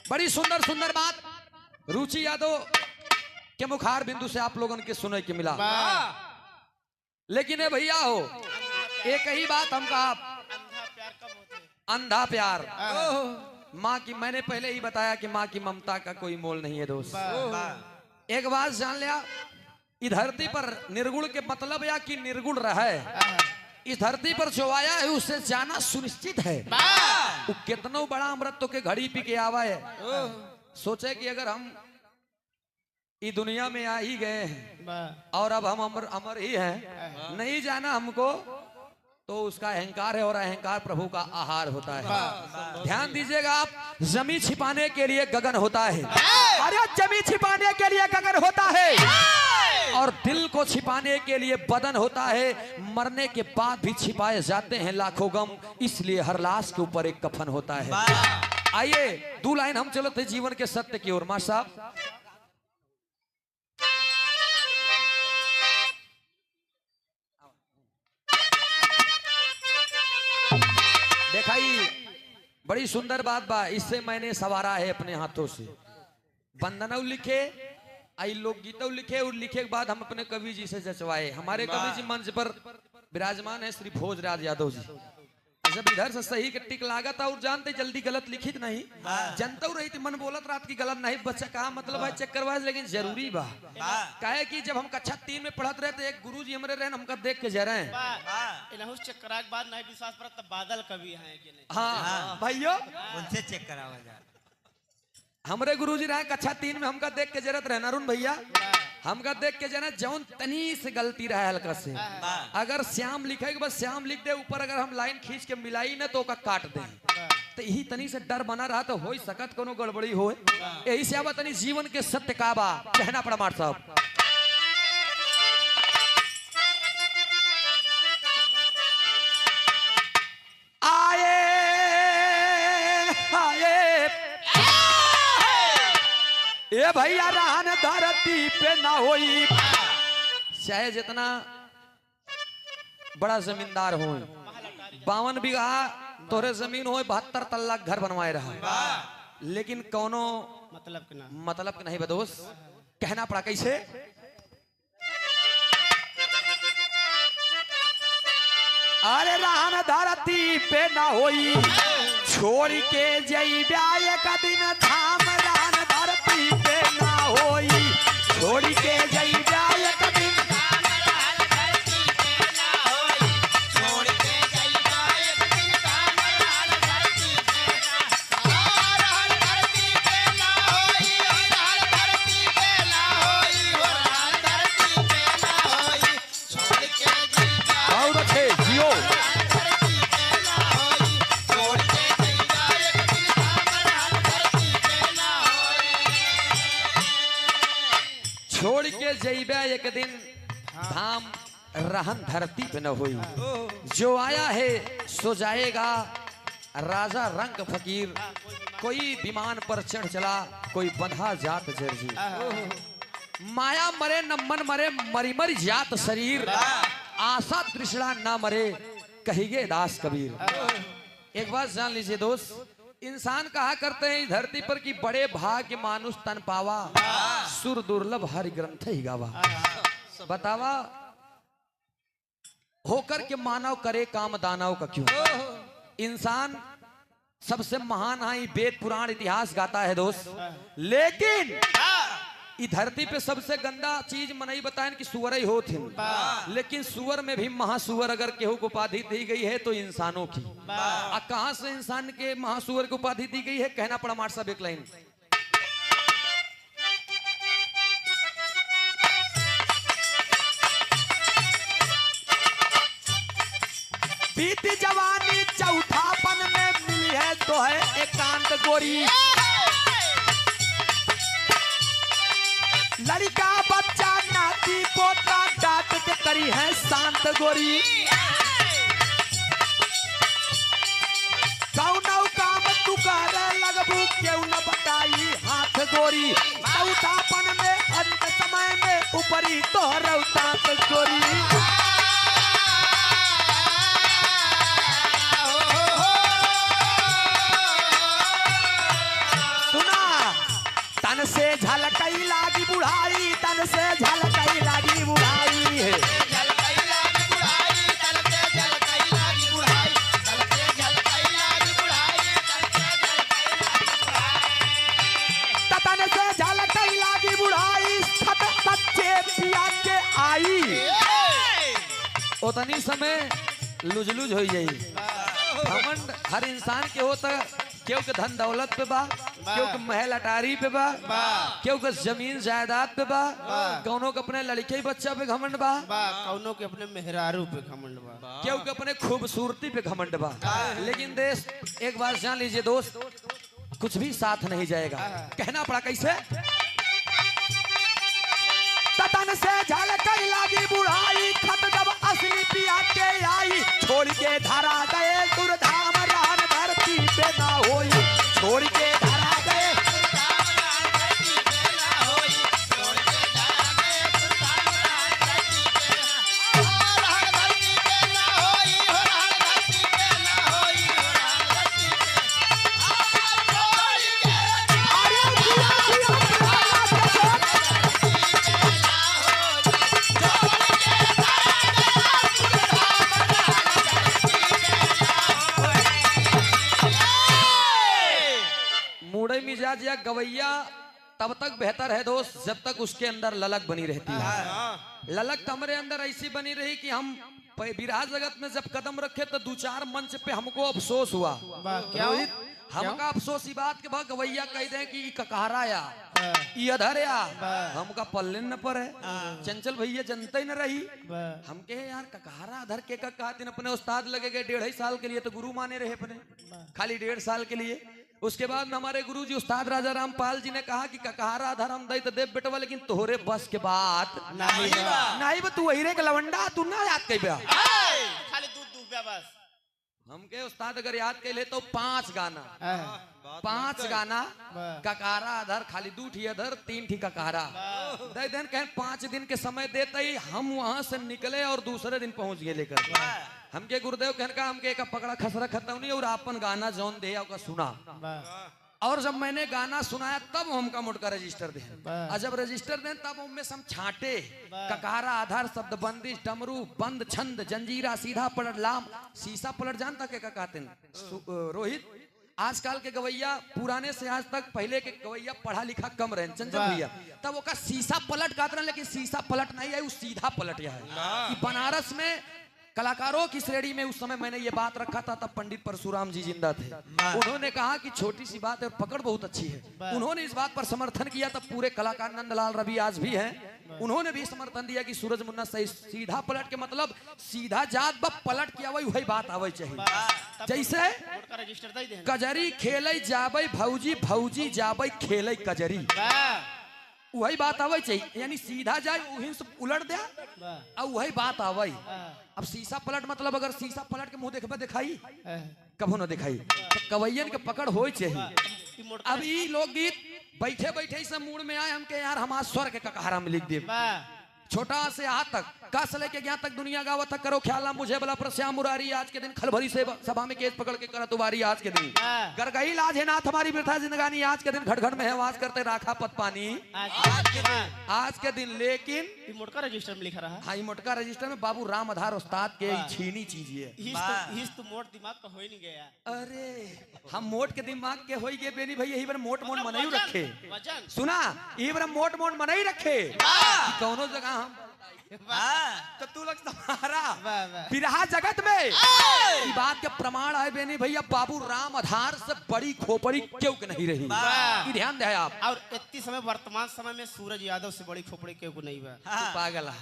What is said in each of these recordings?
बड़ी सुंदर सुंदर बात रुचि यादव के मुखार बिंदु से आप लोगों के सुने के मिला। लेकिन ये भैया हो एक ही बात हम कहा, अंधा प्यार माँ की, मैंने पहले ही बताया कि माँ की ममता का कोई मोल नहीं है दोस्त। एक बात जान लिया, इस धरती पर निर्गुण के मतलब या कि निर्गुण रहे, इस धरती पर जो आया है उससे जाना सुनिश्चित है। वो कितनों बड़ा अमृत तो के घड़ी पी के आवा है। सोचे कि अगर हम इस दुनिया में आ ही गए हैं और अब हम अमर अमर ही हैं, नहीं जाना हमको, तो उसका अहंकार है और अहंकार प्रभु का आहार होता है। ध्यान दीजिएगा आप, जमी छिपाने के लिए गगन होता है, अरे जमी छिपाने के लिए गगन होता है, और दिल को छिपाने के लिए बदन होता है। मरने के बाद भी छिपाए जाते हैं लाखों गम, इसलिए हर लाश के ऊपर एक कफन होता है। आइए दो लाइन हम चलते हैं जीवन के सत्य की ओर। मास्टर साहब देखाई, बड़ी सुंदर बात बा, इससे मैंने सवारा है अपने हाथों से। वंदना लिखे, आई लोकगीत लिखे, और लिखे के बाद हम अपने कवि जी से जचवाए। हमारे कवि जी मंच पर विराजमान है श्री भोजराज यादव जी। जब इधर से सही के टिक लागत और जानते जल्दी गलत लिखित नहीं, जनता रही थी मन बोलत रात की गलत नहीं, बच्चा कहा मतलब है चक्करवाज, लेकिन जरूरी बा काहे कि जब हम कक्षा 3 में पढ़त रहे थे, एक गुरुजी हमरे रहे, हमका देख के जा रहे हैं चक्करा के बाद नहीं विश्वास पर तब बादल कवि हैं कि नहीं। हाँ भाइयों, उनसे चेक करावा जा। हमरे गुरुजी रहे कक्षा 3 में, हमका देख के जरूरत रहे अरुण भैया, हमका देख के जना जौन तनी से गलती रहा हल्का से, अगर श्याम लिखे बस श्याम लिख दे, ऊपर अगर हम लाइन खींच के मिलाई ना तो ओका काट दे, तो यही तनी से डर बना रहा तो हो सकत कोनो गड़बड़ी हो। यही से आवा तनी जीवन के सत्य का बा कहना पड़ा मार साहब। ए भैया रहन धरती पे ना होई, चाहे जितना बड़ा जमींदार हो, 52 बीघा तोरे जमीन हो, 72 तल्ला घर बनवाए रहा, लेकिन कोनो मतलब के नहीं बदोस। कहना पड़ा कैसे, अरे रहन धरती पे ना होई, छोड़ के जइबा एक दिन धाम, रहन धरती पे ना होई, छोड़ के जइबा एक दिन धाम, रहन धरती पे ना होई, छोड़ के जइबा एक दिन धाम, रहन धरती पे ना, रहन धरती पे ना होई, रहन धरती पे ना होई, रहन धरती पे ना होई, छोड़ के जइबा और रखे जियो छोड़ के जइबा एक दिन धाम, रहन धरती पे न हुई, जो आया है सो जाएगा, राजा रंग फकीर, कोई विमान पर चढ़ चला, कोई बंधा जात जर्जी, माया मरे न मन मरे, मरी मरी जात शरीर, आशा तृष्णा ना मरे, कहिए दास कबीर। एक बात जान लीजिए दोस्त, इंसान कहा करते हैं धरती पर कि बड़े भाग्य मानुष तन पावा, सुर दुर्लभ हरि ग्रंथ ही गावा। बतावा होकर के मानव करे काम दानव का क्यों। इंसान सबसे महान है, वेद पुराण इतिहास गाता है दोस्त, लेकिन इस धरती पे सबसे गंदा चीज मनई बताएं कि सुअर ही होते, लेकिन सुअर में भी महासुअर अगर केहू को उपाधि दी गई है तो इंसानों की। कहां से इंसान के महासुअर को उपाधि दी गई है, कहना पड़ा मार साहब एक लाइन। बीती जवानी चौथापन में मिली है तो है एकांत गोरी, लड़का बच्चा नाती पोता डांट के करी है शांत गोरी, कौनौ काम तू करे लगबू क्यों न बताई हाथ गोरी, चौथापन में अंत समय में ऊपरी तोहर तात गोरी। सुना तन से झलकई लागी बुढ़ाई, तन से झलकई लागी बुढ़ाई है। तन से झलकई लागी बुढ़ाई, सच्चे पिया के आई। उतनी समय लुजलुज हो जाई। घमंड हर इंसान के होता, क्यों के धन दौलत पे बा, क्यों के महल अटारी पे बा, क्यों के जमीन जायदाद पे बा, कौनों के अपने लड़के बच्चा पे घमंड बा, कौनों के अपने मेहरारू पे घमंड बा, क्यों के अपने खूबसूरती पे घमंड बा। लेकिन देश एक बात जान लीजिए दोस्त, कुछ भी साथ नहीं जाएगा। कहना पड़ा कैसे? तन से झलकई लागी बुढ़ाई, खत जब असली पिया के आई। छोड़ के धरा गए दुर्धाम रान धरती पे ना होई, छोड़ के धरा गए मिजाज या गवैया तब तक बेहतर है दोस्त जब तक उसके अंदर ललक बनी रहती है। ललक हमारे अंदर ऐसी बनी रही कि हम विराह जगत में जब कदम रखे तो दो चार मंच पे हमको अफसोस हुआ। रोहित, हमका अफसोस ई बात के बाद गवैया कह दे कि ककहरा या ई अधर या हमका पल्ले न पर है। चंचल भैया जनता ही न रही हमके यार ककहरा अधर के कहते अपने उस्ताद लगे गए 1.5 साल के लिए, तो गुरु माने रहे अपने खाली 1.5 साल के लिए। उसके बाद में हमारे गुरुजी उस्ताद राजा रामपाल जी ने कहा कि ककहरा धर्म दई तो देव बेटवा, लेकिन तोहरे बस के बात नहीं बा, तू वही रे के लवंडा तू ना याद कई बा, खाली दूध दूध बस। हमके उस्ताद अगर याद कर ले तो 5 गाना ककहरा अधर, खाली 2 ठी अधर 3 ठी ककहरा दे देन। कहें 5 दिन के समय देते ही हम वहां से निकले और दूसरे दिन पहुंच गए लेकर। हमके गुरुदेव कहने का हमके एक पकड़ा खसरा खत्म नहीं और आपन गाना जौन दे का सुना। और जब मैंने गाना सुनाया तब हमका मोटका रजिस्टर दे, और जब रजिस्टर दे तब उनमें हम छाटे ककहरा आधार शब्द बंदिश डमरू बंद छंद जंजीरा सीधा पलट लाम शीशा पलट जानता के कहते हैं रोहित। आजकल के गवैया पुराने से आज तक पहले के गवैया पढ़ा लिखा कम रहे चंचल भैया, तब वो शीशा पलट गाते रहे, लेकिन शीशा पलट नहीं है, वो सीधा पलट है। कि बनारस में कलाकारों की श्रेणी में उस समय मैंने ये बात रखा था, तब पंडित परशुराम जी जिंदा थे। उन्होंने कहा कि छोटी सी बात है और पकड़ बहुत अच्छी है। उन्होंने इस बात पर समर्थन किया, तब पूरे कलाकार नंदलाल रवि आज भी हैं, उन्होंने भी समर्थन दिया कि सूरज मुन्ना सही सीधा पलट के मतलब सीधा जात ब पलट के आवे वही बात आवे चाहिए। जैसे कजरी खेले जाबे भौजी, भौजी जाबे खेले कजरी, वही बात आवे चाहिए। यानी सीधा जाए वहीं से उलट दे और वही बात आवे। अब शीशा पलट मतलब अगर शीशा पलट के मुंह देखबे दिखाई कभू न दिखाई, तो कवैयन के पकड़ हो चाहिए। अब ये लोकगीत बैठे बैठे से मूड में आए हमके यार हमारा स्वर के ककहरा में लिख दे, छोटा से यहाँ तक कस लेके यहाँ तक दुनिया गावत तक करो ख्याल मुझे बला पर श्याम मुरारी आज के दिन खलभरी से सभा में केस पकड़ के करा तुम्हारी आज के दिन गरगही लाज है नाथ हमारी वृथा जिंदगानी आज के दिन घट घट में है वास करते राखा पत पानी आज के दिन। लेकिन मोटका रजिस्टर में लिखा रहा। हाँ, मोटका रजिस्टर में बाबू राम आधार उस्ताद के छीनी चीज है। तो मोट दिमाग का हो ही नहीं गया। अरे हम मोट के दिमाग के हो गए बेनी भैया, यही बार मोट मोट मनाई रखे। सुना, यही बार मोट मोट मनाई रखे कौनो जगह हम तो तू लग तुम्हारा बिरहा जगत में ये बात के प्रमाण है बेनी भैया, बाबू राम आधार से बड़ी खोपड़ी क्यों के नहीं रही, ध्यान दे आप। और इतनी समय वर्तमान समय में सूरज यादव से बड़ी खोपड़ी क्यों नहीं है। पागल है,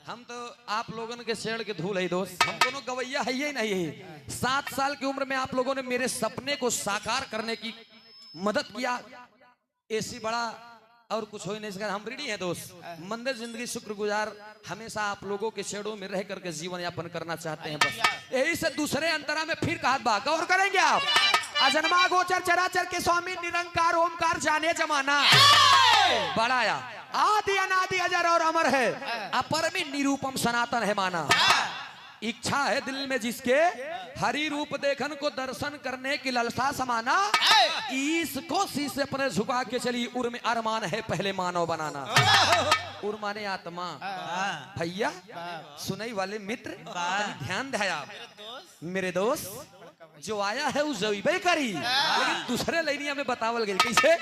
हम तो आप लोगों के शेड़ के धूल है दोस्त, हम दोनों गवैया है ही नहीं है। 7 साल की उम्र में आप लोगों ने मेरे सपने को साकार करने की मदद किया, ऐसी बड़ा और कुछ हो ही नहीं सका। हम ऋणी हैं दोस्त, मंदिर जिंदगी शुक्रगुजार हमेशा आप लोगों के शेड़ों में रह करके जीवन यापन करना चाहते हैं। बस यही से दूसरे अंतरा में फिर कहा बा गौर करेंगे आप। अजन्मा गोचर चराचर के स्वामी निरंकार ओमकार जाने जमाना बढ़ाया, आदि अनादि अजर और अमर है, अपरमी निरूपम सनातन है माना। इच्छा है दिल में जिसके हरि रूप देखन को दर्शन करने की ललसा समाना, इसको शीश अपने झुका के चली। उर में अरमान है पहले मानव बनाना। उर माने आत्मा। भैया सुनई वाले मित्र ध्यान दे आप। मेरे दोस्त जो आया है वो जईबे करी, लेकिन दूसरे लाइनिया में बतावल गई कैसे।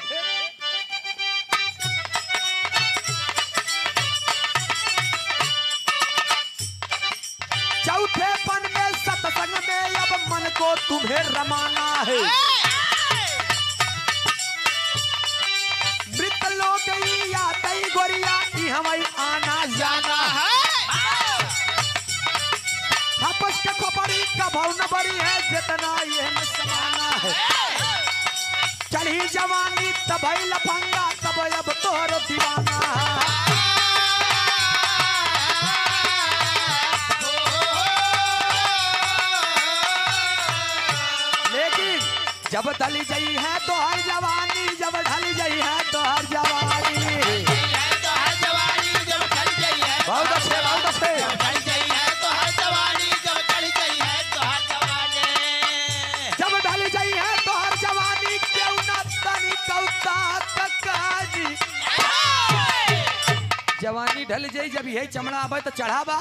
चौथे पन में सत्संग में अब मन को तुम्हें रमाना है। मृत लोग या तई गोरिया हमारी आना जाना है। हपस के खोपड़ी का भाव न बड़ी है जितना ये न समाना है। चढ़ी जवानी तब लफंगा तब अब तोहर दीवाना है। जब ढल गई है तो हर जवानी, जब ढल गई है तो हर जवानी, बहुत अच्छे बहुत अच्छे। जब ढल गई है तो हर जवानी क्यों न तनी कौता तकाजी। जवानी ढल जाई जब यही चमड़ा आवे तो चढ़ावा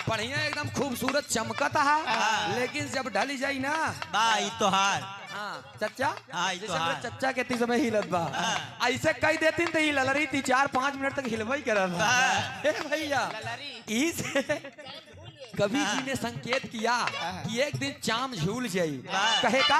बढ़िया एकदम खूबसूरत चमकता है, लेकिन जब ढल जाई ना तोहार चच्चा चच्चा कहती समय हिलत बा ऐसे कही देती तो हिल रही थी 4-5 मिनट तक हिलवा ही करत भैया। इसे कवि जी ने संकेत किया कि एक दिन चाम झूल जाई। कहे का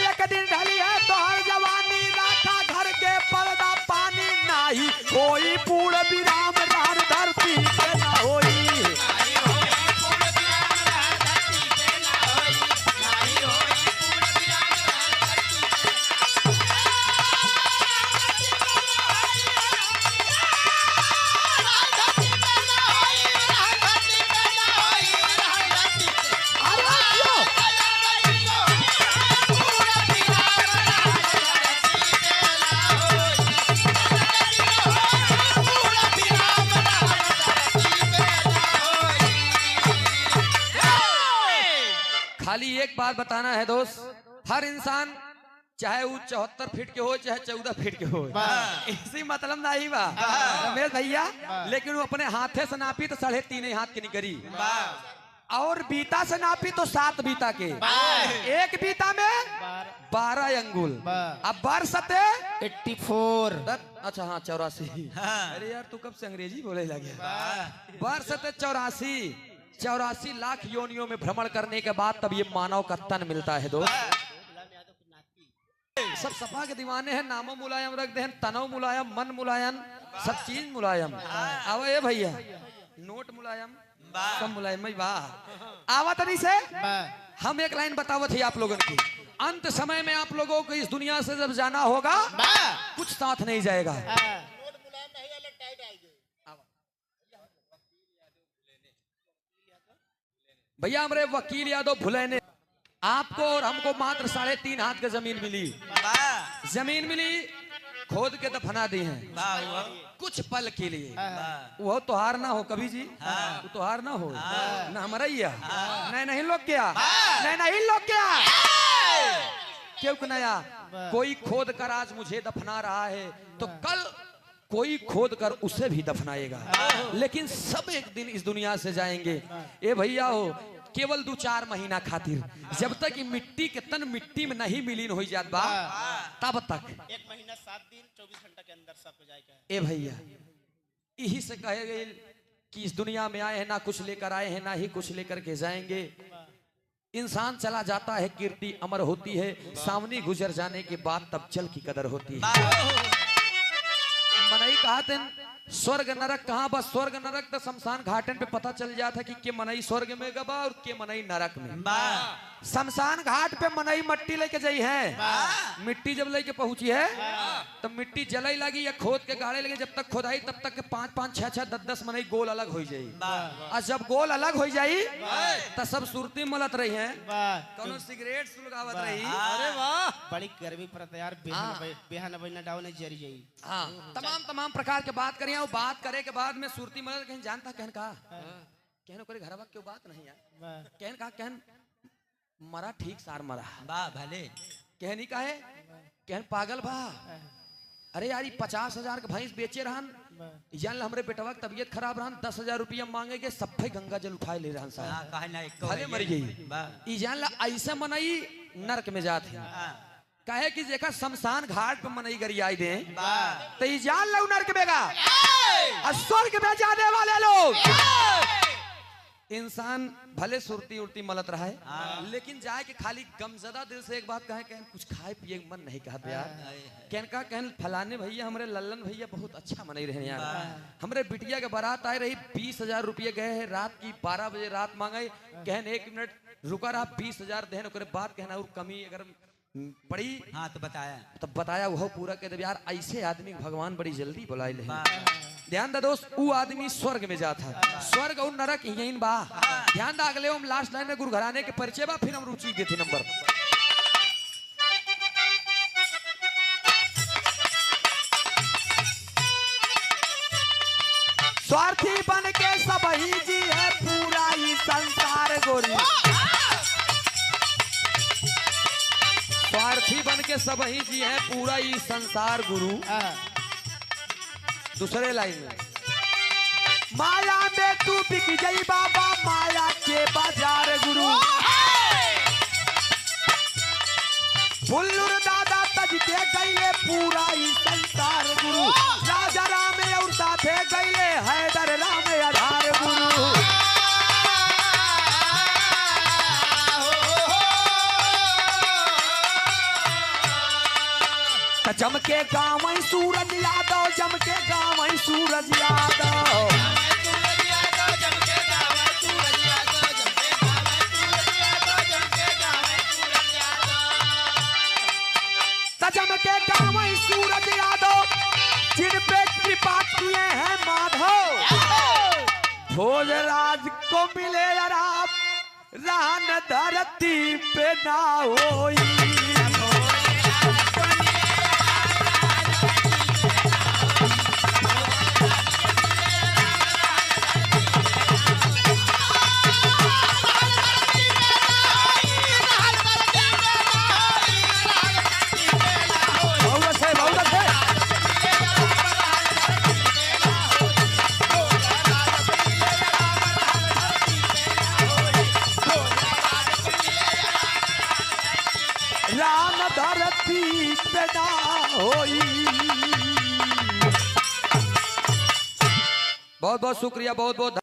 एक दिन ढली है तो हर जवानी राखा घर के पर्दा पानी नाही कोई पूर्ण विराम रान धरती के ना होई। खाली एक बात बताना है दोस्त, हर इंसान चाहे वो 74 फीट के हो चाहे 14 फीट के हो, इसी मतलब नहीं बा रमेश भैया। लेकिन वो अपने हाथे से नापी तो 3.5 हाथ की निकली, और बीता से नापी तो 7 बीता के, एक बीता में 12 अंगुल। अब बरसते 84। अच्छा हाँ 84। अरे यार तू कब से अंग्रेजी बोले लगे। बरसते 84 लाख योनियों में भ्रमण करने के बाद तब ये मानव का तन मिलता है दोस्त। सब सपा के दीवाने हैं, नामों मुलायम रख दे, तनव मुलायम, मन मुलायम, सब चीज मुलायम। आवा ये भैया नोट मुलायम, सब मुलायम वाह। आवा तनी से हम एक लाइन बतावत ही आप लोगों की। अंत समय में आप लोगों को इस दुनिया से जब जाना होगा कुछ साथ नहीं जाएगा। भैया हमारे वकील यादव भुले ने आपको और हमको मात्र 3.5 हाथ की जमीन मिली। जमीन मिली खोद के दफना दी है कुछ पल के लिए। वो तोहार ना हो कभी जी, वो तोहार ना हो ना हमारा ही नहीं लोग क्या नहीं लोग क्या क्यों नया कोई खोद कर आज मुझे दफना रहा है तो कल कोई खोद कर उसे भी दफनाएगा। लेकिन सब एक दिन इस दुनिया से जाएंगे। ए भैया हो केवल 2-4 महीना खातिर, जब तक कि मिट्टी के तन मिट्टी में नहीं विलीन हो जात बा तब तक 1 महीना 7 दिन 24 घंटा के अंदर सब हो जाएगा। ए भैया यही से कहे गए कि इस दुनिया में आए हैं ना कुछ लेकर आए हैं ना ही कुछ लेकर के जाएंगे। इंसान चला जाता है कीर्ति अमर होती है, सामने गुजर जाने के बाद तब चल की कदर होती है। मनई कहा थे स्वर्ग नरक कहाँ बस स्वर्ग नरक तो शमशान घाटन पे पता चल जाता कि के मनई स्वर्ग में गबा और के मनई नरक में। शमशान घाट पे मनई मट्टी लेके जाई है, मिट्टी जब लेके पहुंची है तो मिट्टी जलाई लगी या खोद के गाड़े लगे, जब तक खोदाई तब तक के 5-5, 6-6, 10-10 मनई गोल अलग हो जाई। और जब गोल अलग हो जाई तो सब सुरती मलत रही है, कौनो सिगरेट सुलगावत रही। अरे वाह बड़ी गर्मी पड़ता यार, बेहन बना डाउ नहीं जरी जाई। हाँ तमाम प्रकार के बात करिए, बात करे के बाद में सुरती मलत कहीं जानता कहन का कहन करे घरवा क्यों बात नहीं यार, वाह कहन कहा कहन मरा ठीक सार मरा, वाह भले कहनी का है, कहन पागल बा, अरे यार 50,000 का भैंस बेचे रहन, जान हमरे बेटवा की तबीयत खराब रहन, 10,000 रुपया मांगेगे, सफे गंगा जल उठाए ले रहन साहब, हाँ कहे ना एक भले मर गई। ई जान ला ऐसे मनई नरक में जात है, कहे कि जेका शमशान घाट पे मनई गरियाई दे, तो ई जान ला नरक में गा, और स्वर्ग में जाने वाले लोग इंसान भले सुरती उड़ती मलत रहा है, लेकिन जाए कि खाली गमजदा दिल से एक बात कहे, कहन कुछ खाए पिए के मन नहीं कहते यार, कहन का कहन फलाने भैया हमरे लल्लन भैया बहुत अच्छा मनई रहे यार, हमरे बिटिया के बारात आए रही, 20,000 रुपये गए है, रात की 12 बजे रात मांगे, कहन 1 मिनट रुका रहा, 20,000 देने ओकरे बाद कहना और कमी अगर पड़ी, हाँ तो बताया, तब बताया वो पूरा कह दे यार, ऐसे आदमी भगवान बड़ी जल्दी बुलाए ले। ध्यान दा दोस्त, वो आदमी स्वर्ग में जाता, स्वर्ग और नरक यहीं बा। ध्यान दा, अगले हम लास्ट लाइन में गुरु घराने के परिचय बा, फिर हम रुचि देते नंबर। स्वार्थी बन के सब ही जी है पूरा ही संसार गोरी, स्वार्थी बन के सब ही जी है पूरा ही संसार गुरु। दूसरे लाइन में, माया में तू बिक गई बाबा माया के बाजार गुरु, फुल्लुर दादा तज के गईले पूरा ही संसार गुरु, राजा राम और साथे गईले हैदर राम आधार गुरु। चमके गाँव सूरज यादव, चमके गाँव सूरज यादव, चमके गाँव सूरज यादव, जिन पे कृपा किए हैं माधव, भोजराज को मिले आराम, रहन धरती पे ना होई। राम धरती पे ना होई। बहुत बहुत शुक्रिया, बहुत बहुत